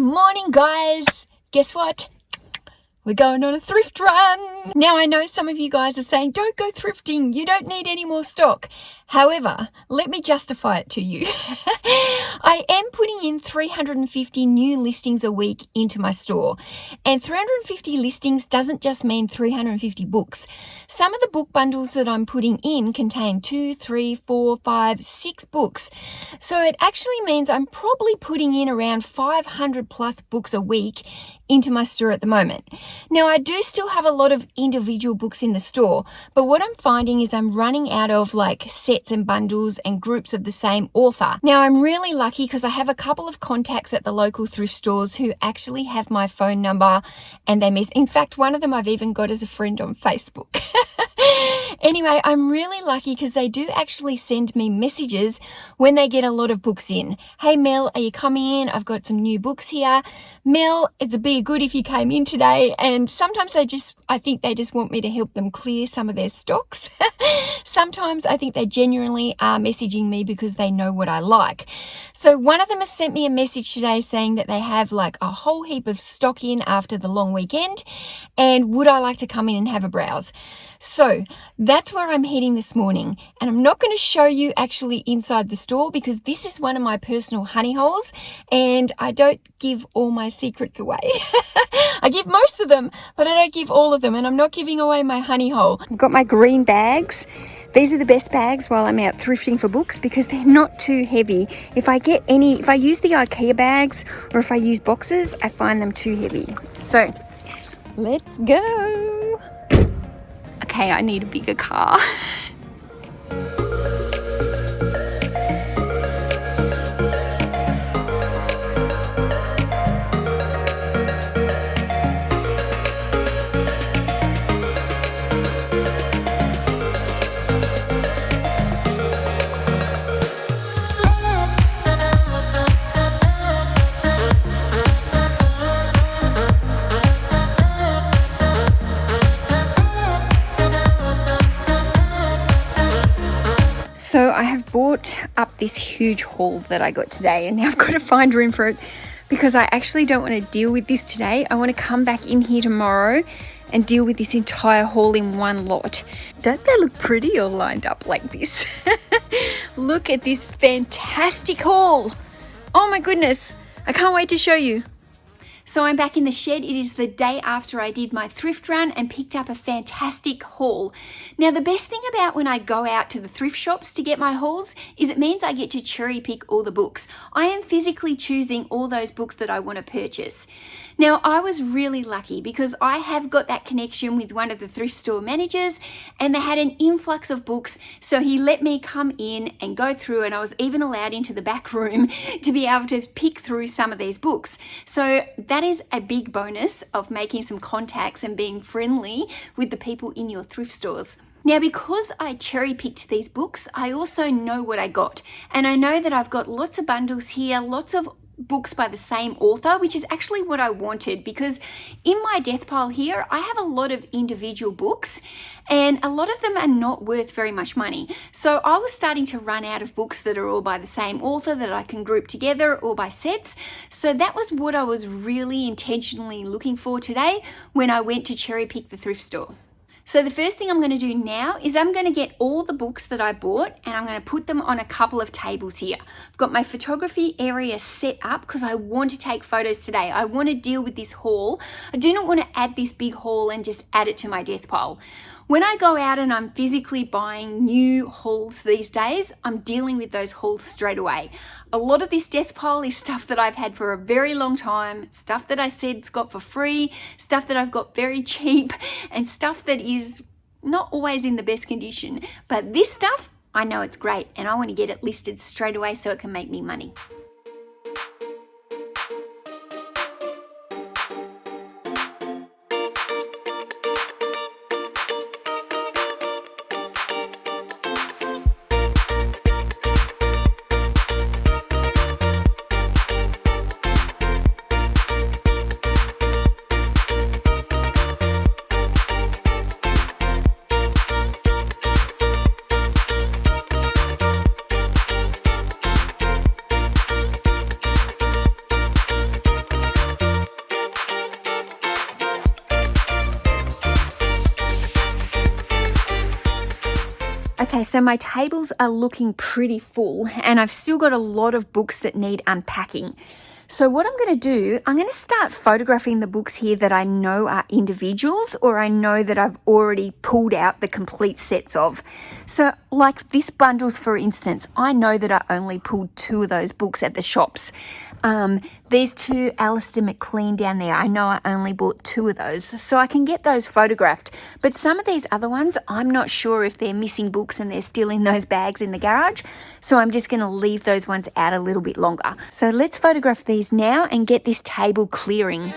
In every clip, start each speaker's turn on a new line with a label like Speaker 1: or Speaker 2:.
Speaker 1: morning, guys. Guess what? We're going on a thrift run. Now, I know some of you guys are saying, don't go thrifting. You don't need any more stock. However, let me justify it to you. I am putting in 350 new listings a week into my store. And 350 listings doesn't just mean 350 books. Some of the book bundles that I'm putting in contain 2, 3, 4, 5, 6 books. So it actually means I'm probably putting in around 500 plus books a week into my store at the moment. Now, I do still have a lot of individual books in the store, but what I'm finding is I'm running out of like sets and bundles and groups of the same author. Now, I'm really lucky because I have a couple of contacts at the local thrift stores who actually have my phone number and they miss. In fact, one of them I've even got as a friend on Facebook. Anyway, I'm really lucky because they do actually send me messages when they get a lot of books in. Hey Mel, are you coming in? I've got some new books here. Mel, it'd be good if you came in today. And sometimes I think they just want me to help them clear some of their stocks. Sometimes I think they genuinely are messaging me because they know what I like. So one of them has sent me a message today saying that they have like a whole heap of stock in after the long weekend. And would I like to come in and have a browse? So that's where I'm heading this morning, and I'm not going to show you actually inside the store because this is one of my personal honey holes and I don't give all my secrets away. I give most of them, but I don't give all of them, and I'm not giving away my honey hole. I've got my green bags. These are the best bags while I'm out thrifting for books because they're not too heavy. If I use the IKEA bags or if I use boxes, I find them too heavy. So let's go. Okay, I need a bigger car. So I have bought up this huge haul that I got today, and now I've got to find room for it because I actually don't want to deal with this today. I want to come back in here tomorrow and deal with this entire haul in one lot. Don't they look pretty all lined up like this? Look at this fantastic haul. Oh my goodness, I can't wait to show you. So I'm back in the shed. It is the day after I did my thrift run and picked up a fantastic haul. Now, the best thing about when I go out to the thrift shops to get my hauls is it means I get to cherry pick all the books. I am physically choosing all those books that I want to purchase. Now, I was really lucky because I have got that connection with one of the thrift store managers and they had an influx of books. So he let me come in and go through, and I was even allowed into the back room to be able to pick through some of these books. So that is a big bonus of making some contacts and being friendly with the people in your thrift stores. Now, because I cherry picked these books, I also know what I got. And I know that I've got lots of bundles here, lots of books by the same author, which is actually what I wanted because in my death pile here, I have a lot of individual books and a lot of them are not worth very much money. So I was starting to run out of books that are all by the same author that I can group together or by sets. So that was what I was really intentionally looking for today when I went to cherry pick the thrift store. So the first thing I'm going to do now is I'm going to get all the books that I bought and I'm going to put them on a couple of tables here. I've got my photography area set up because I want to take photos today. I want to deal with this haul. I do not want to add this big haul and just add it to my death pile. When I go out and I'm physically buying new hauls these days, I'm dealing with those hauls straight away. A lot of this death pile is stuff that I've had for a very long time, stuff that I said's got for free, stuff that I've got very cheap, and stuff that is not always in the best condition. But this stuff, I know it's great and I want to get it listed straight away so it can make me money. Okay, so my tables are looking pretty full and I've still got a lot of books that need unpacking. So what I'm going to do, I'm going to start photographing the books here that I know are individuals or I know that I've already pulled out the complete sets of. So like this bundles, for instance, I know that I only pulled 2 of those books at the shops. These 2 Alistair MacLean down there, I know I only bought 2 of those. So I can get those photographed. But some of these other ones, I'm not sure if they're missing books and they're still in those bags in the garage. So I'm just going to leave those ones out a little bit longer. So let's photograph these now and get this table clearing.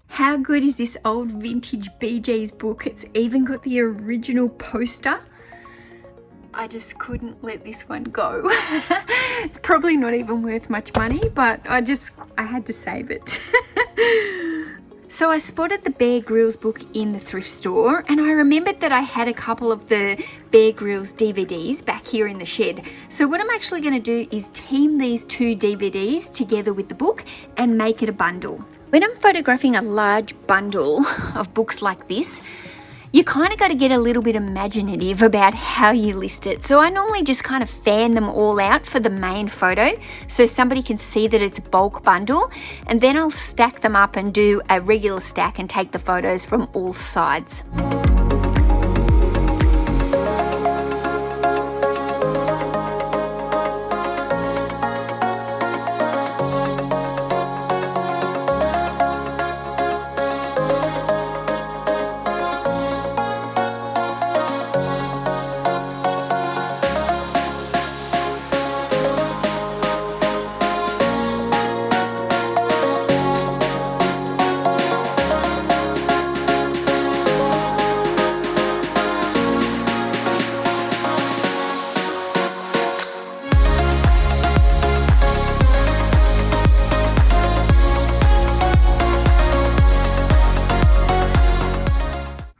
Speaker 1: How good is this old vintage BJ's book? It's even got the original poster. I just couldn't let this one go. It's probably not even worth much money, but I had to save it. So I spotted the Bear Grylls book in the thrift store and I remembered that I had a couple of the Bear Grylls DVDs back here in the shed. So what I'm actually going to do is team these 2 DVDs together with the book and make it a bundle. When I'm photographing a large bundle of books like this, you kind of got to get a little bit imaginative about how you list it. So I normally just kind of fan them all out for the main photo so somebody can see that it's a bulk bundle, and then I'll stack them up and do a regular stack and take the photos from all sides.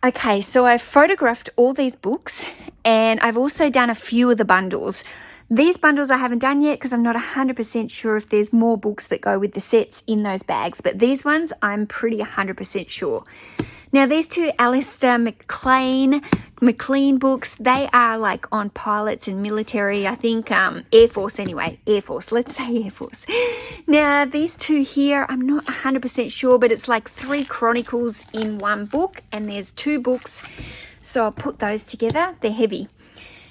Speaker 1: Okay, so I've photographed all these books and I've also done a few of the bundles. These bundles I haven't done yet because I'm not 100% sure if there's more books that go with the sets in those bags, but these ones I'm pretty 100% sure. Now these 2 Alistair MacLean books, they are like on pilots and military, I think, Air Force anyway, Air Force, let's say Air Force. Now these 2 here, I'm not 100% sure, but it's like 3 chronicles in one book and there's 2 books. So I'll put those together, they're heavy.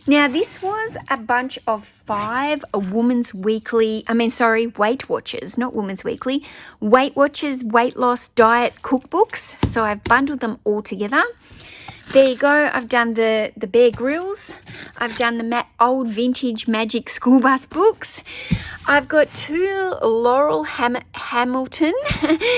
Speaker 1: Now this was a bunch of 5 Weight Watchers, not Woman's Weekly, Weight Watchers, weight loss, diet cookbooks. So I've bundled them all together. There you go. I've done the Bear Grylls. I've done the old vintage Magic School Bus books. I've got 2 Laurel Hamilton.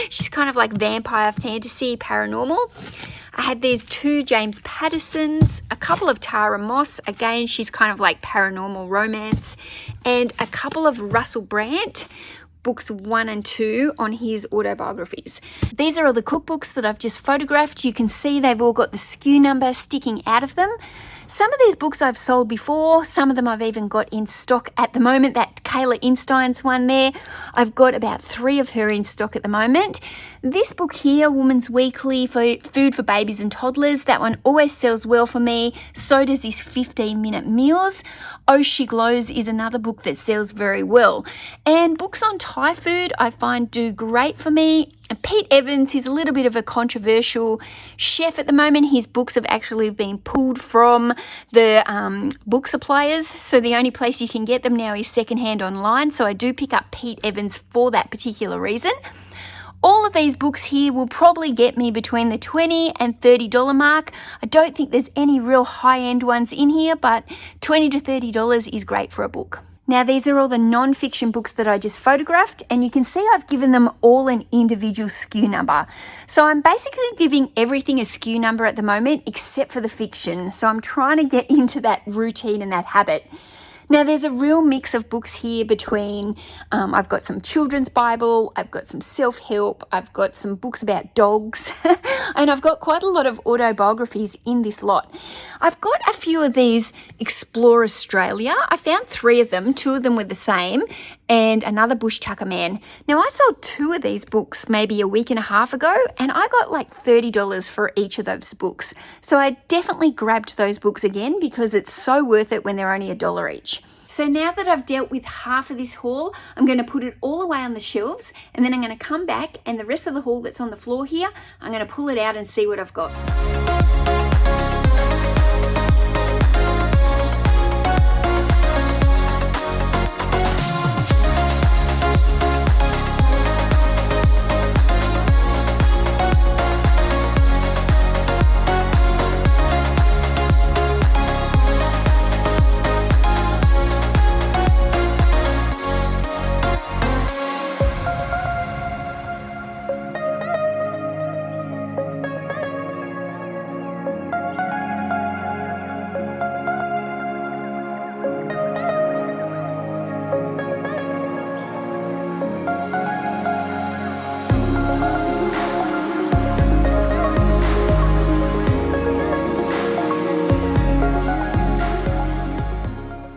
Speaker 1: She's kind of like vampire fantasy, paranormal. I had these 2 James Pattersons, a couple of Tara Moss. Again, she's kind of like paranormal romance. And a couple of Russell Brand, books 1 and 2 on his autobiographies. These are all the cookbooks that I've just photographed. You can see they've all got the SKU number sticking out of them. Some of these books I've sold before, some of them I've even got in stock at the moment. That Kayla Instein's one there, I've got about 3 of her in stock at the moment. This book here, Woman's Weekly, for Food for Babies and Toddlers, that one always sells well for me. So does this 15-minute meals. Oh, She Glows is another book that sells very well. And books on Thai food I find do great for me. And Pete Evans, he's a little bit of a controversial chef at the moment. His books have actually been pulled from the book suppliers. So the only place you can get them now is secondhand online. So I do pick up Pete Evans for that particular reason. All of these books here will probably get me between the $20 and $30 mark. I don't think there's any real high-end ones in here, but $20 to $30 is great for a book. Now, these are all the non-fiction books that I just photographed, and you can see I've given them all an individual SKU number. So I'm basically giving everything a SKU number at the moment, except for the fiction. So I'm trying to get into that routine and that habit. Now, there's a real mix of books here between, I've got some children's Bible, I've got some self-help, I've got some books about dogs, And I've got quite a lot of autobiographies in this lot. I've got a few of these Explore Australia. I found 3 of them. 2 of them were the same, and another Bush Tucker Man. Now, I sold 2 of these books maybe a week and a half ago, and I got like $30 for each of those books. So I definitely grabbed those books again because it's so worth it when they're only $1 each. So now that I've dealt with half of this haul, I'm going to put it all away on the shelves, and then I'm going to come back and the rest of the haul that's on the floor here, I'm going to pull it out and see what I've got.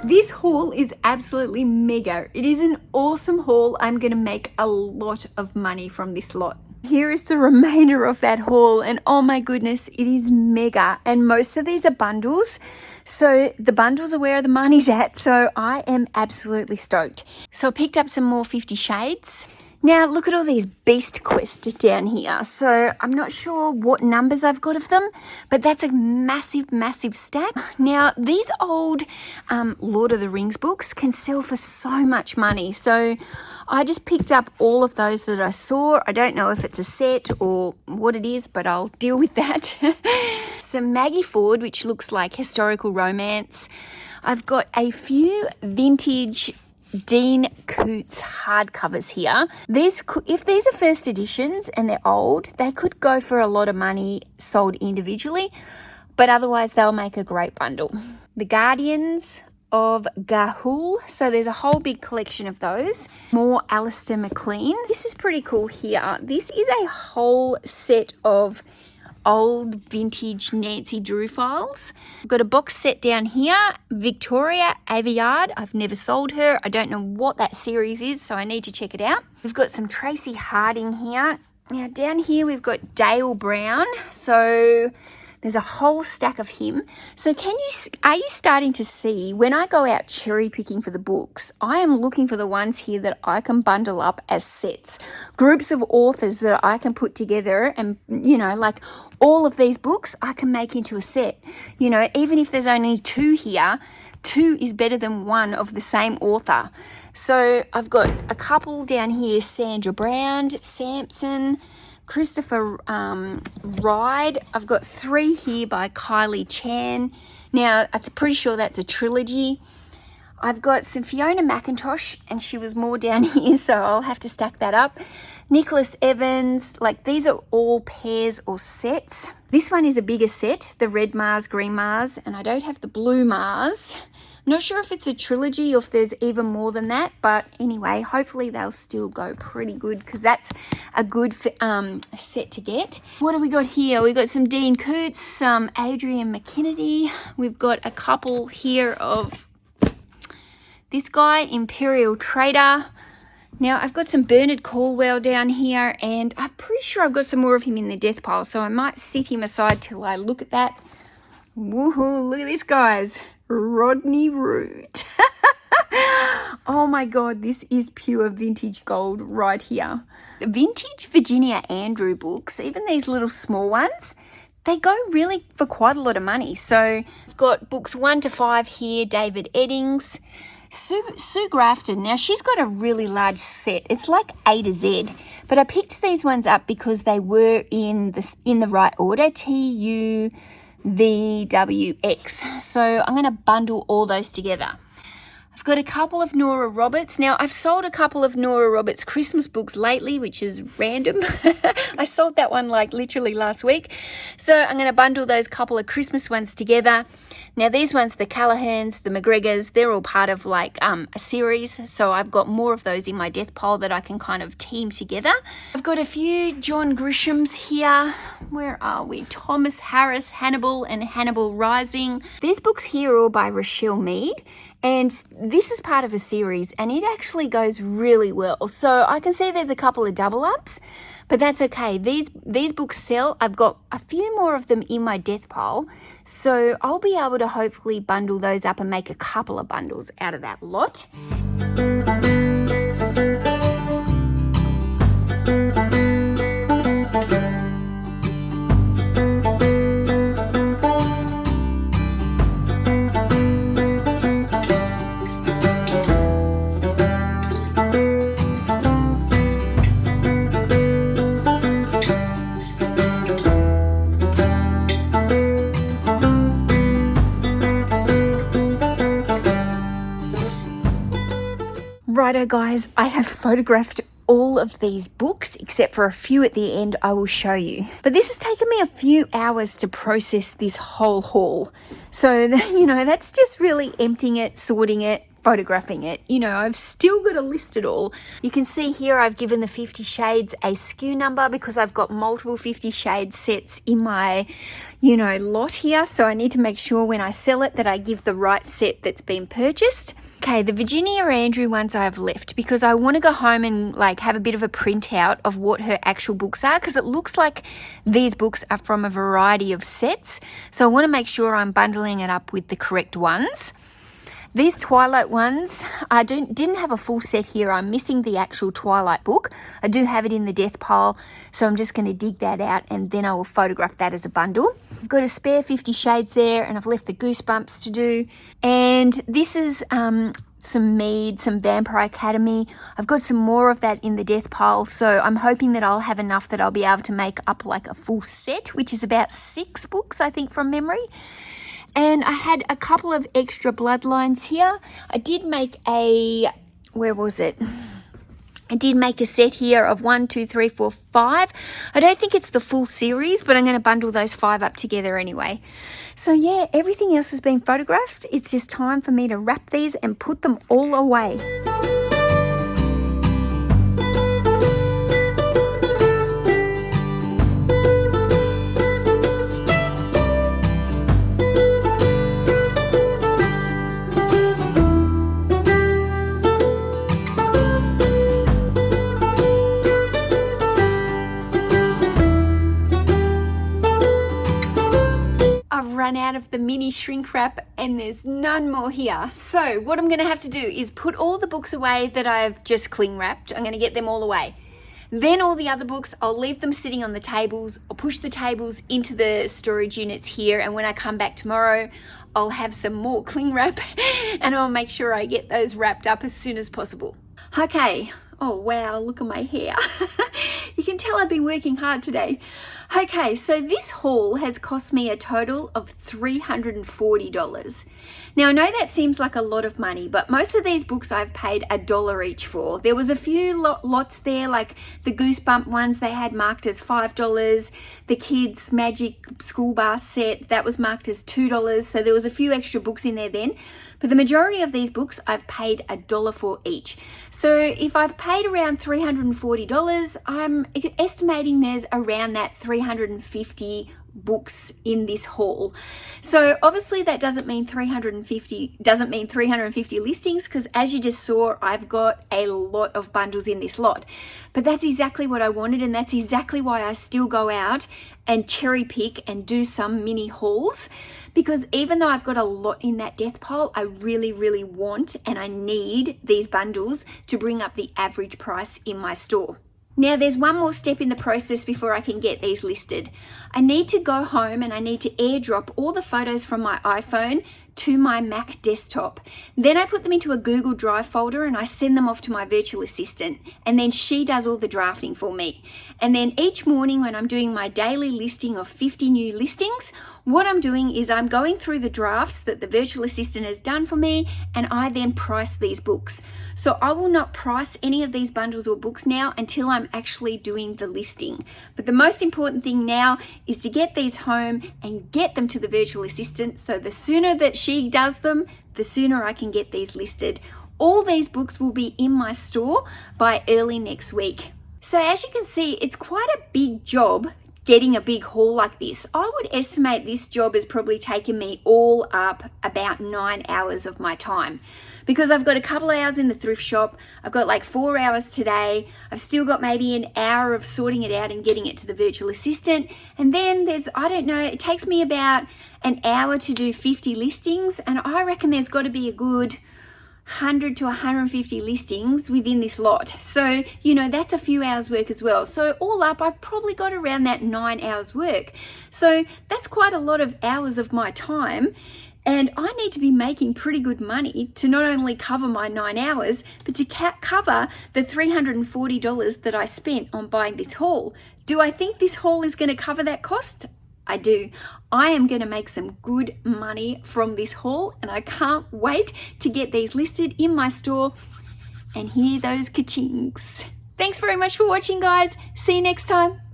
Speaker 1: This haul is absolutely mega. It is an awesome haul. I'm going to make a lot of money from this lot. Here is the remainder of that haul, and oh my goodness, it is mega. And most of these are bundles, so the bundles are where the money's at, so I am absolutely stoked. So I picked up some more 50 Shades. Now look at all these Beast Quests down here. So I'm not sure what numbers I've got of them, but that's a massive, massive stack. Now these old Lord of the Rings books can sell for so much money. So I just picked up all of those that I saw. I don't know if it's a set or what it is, but I'll deal with that. Some Maggie Ford, which looks like historical romance. I've got a few vintage Dean Coots hardcovers here. If these are first editions and they're old, they could go for a lot of money sold individually, but otherwise they'll make a great bundle. The Guardians of Ga'Hoole, so there's a whole big collection of those. More Alistair MacLean. This is pretty cool here. This is a whole set of old vintage Nancy Drew files. I've got a box set down here, Victoria Aveyard. I've never sold her. I don't know what that series is, so I need to check it out. We've got some Tracy Harding here. Now down here we've got Dale Brown. So there's a whole stack of him. So are you starting to see when I go out cherry picking for the books, I am looking for the ones here that I can bundle up as sets, groups of authors that I can put together, and like all of these books I can make into a set. Even if there's only 2 here, 2 is better than 1 of the same author. So I've got a couple down here, Sandra Brown, Sampson, Christopher Ride. I've got 3 here by Kylie Chan. Now, I'm pretty sure that's a trilogy. I've got some Fiona McIntosh, and she was more down here, so I'll have to stack that up. Nicholas Evans, these are all pairs or sets. This one is a bigger set, the red Mars, green Mars, and I don't have the blue Mars. I'm not sure if it's a trilogy or if there's even more than that, but anyway, hopefully they'll still go pretty good because that's a good set to get. What do we got here? We've got some Dean Coots, some Adrian McKennedy. We've got a couple here of this guy, Imperial Trader. Now, I've got some Bernard Caldwell down here, and I'm pretty sure I've got some more of him in the death pile, so I might sit him aside till I look at that. Woohoo, look at this, guys. Rodney Root. Oh my God, this is pure vintage gold right here. Vintage Virginia Andrew books, even these little small ones, they go really for quite a lot of money. So I've got books 1 to 5 here, David Eddings. Sue Grafton, now she's got a really large set. It's like A to Z, but I picked these ones up because they were in the right order, TUVWX. So I'm going to bundle all those together. I've got a couple of Nora Roberts. Now, I've sold a couple of Nora Roberts Christmas books lately, which is random. I sold that one literally last week. So I'm going to bundle those couple of Christmas ones together. Now these ones, the Callahans, the McGregors, they're all part of like a series. So I've got more of those in my death pile that I can kind of team together. I've got a few John Grishams here. Where are we? Thomas Harris, Hannibal and Hannibal Rising. These books here are all by Rochelle Mead. And this is part of a series and it actually goes really well. So I can see there's a couple of double ups. But that's okay. These books sell. I've got a few more of them in my death pile. So I'll be able to hopefully bundle those up and make a couple of bundles out of that lot. Righto guys, I have photographed all of these books except for a few at the end I will show you. But this has taken me a few hours to process this whole haul. So, that's just really emptying it, sorting it, photographing it. I've still got to list it all. You can see here I've given the 50 Shades a SKU number because I've got multiple 50 Shades sets in my, lot here. So I need to make sure when I sell it that I give the right set that's been purchased. Okay, the Virginia Andrew ones I have left because I want to go home and have a bit of a printout of what her actual books are because it looks like these books are from a variety of sets. So I want to make sure I'm bundling it up with the correct ones. These Twilight ones, I didn't have a full set here. I'm missing the actual Twilight book. I do have it in the death pile, so I'm just going to dig that out and then I will photograph that as a bundle. I've got a spare 50 Shades there and I've left the Goosebumps to do. And this is some Mead, some Vampire Academy. I've got some more of that in the death pile, so I'm hoping that I'll have enough that I'll be able to make up like a full set, which is about 6 books, I think, from memory. And I had a couple of extra Bloodlines here. I did make I did make a set here of 1, 2, 3, 4, 5. I don't think it's the full series, but I'm going to bundle those 5 up together anyway. So yeah, everything else has been photographed. It's just time for me to wrap these and put them all away. Run out of the mini shrink wrap and there's none more here. So what I'm going to have to do is put all the books away that I've just cling wrapped. I'm going to get them all away. Then all the other books, I'll leave them sitting on the tables. I'll push the tables into the storage units here, and when I come back tomorrow, I'll have some more cling wrap and I'll make sure I get those wrapped up as soon as possible. Okay. Oh wow, look at my hair. You can tell I've been working hard today. Okay, so this haul has cost me a total of $340. Now I know that seems like a lot of money, but most of these books I've paid $1 each for. There was a few lots there, like the Goosebump ones they had marked as $5. The Kids Magic School Bar set, that was marked as $2. So there was a few extra books in there then. But the majority of these books I've paid $1 for each. So if I've paid around $340, I'm estimating there's around that 350 books in this haul. So obviously that doesn't mean 350 listings, because as you just saw, I've got a lot of bundles in this lot. But that's exactly what I wanted, and that's exactly why I still go out and cherry pick and do some mini hauls, because even though I've got a lot in that death pile, I really, really want and I need these bundles to bring up the average price in my store. Now there's one more step in the process before I can get these listed. I need to go home and I need to airdrop all the photos from my iPhone to my Mac desktop. Then I put them into a Google Drive folder and I send them off to my virtual assistant, and then she does all the drafting for me. And then each morning when I'm doing my daily listing of 50 new listings, what I'm doing is I'm going through the drafts that the virtual assistant has done for me, and I then price these books. So I will not price any of these bundles or books now until I'm actually doing the listing. But the most important thing now is to get these home and get them to the virtual assistant, so the sooner that she does them, the sooner I can get these listed. All these books will be in my store by early next week. So as you can see, it's quite a big job getting a big haul like this. I would estimate this job has probably taken me all up about 9 hours of my time, because I've got a couple of hours in the thrift shop. I've got like 4 hours today. I've still got maybe an hour of sorting it out and getting it to the virtual assistant. And then there's, I don't know, it takes me about an hour to do 50 listings. And I reckon there's got to be a good 100 to 150 listings within this lot. So, you know, that's a few hours work as well. So all up, I've probably got around that 9 hours work. So that's quite a lot of hours of my time. And I need to be making pretty good money to not only cover my 9 hours, but to cover the $340 that I spent on buying this haul. Do I think this haul is going to cover that cost? I do. I am going to make some good money from this haul, and I can't wait to get these listed in my store and hear those ka-chings. Thanks very much for watching, guys. See you next time.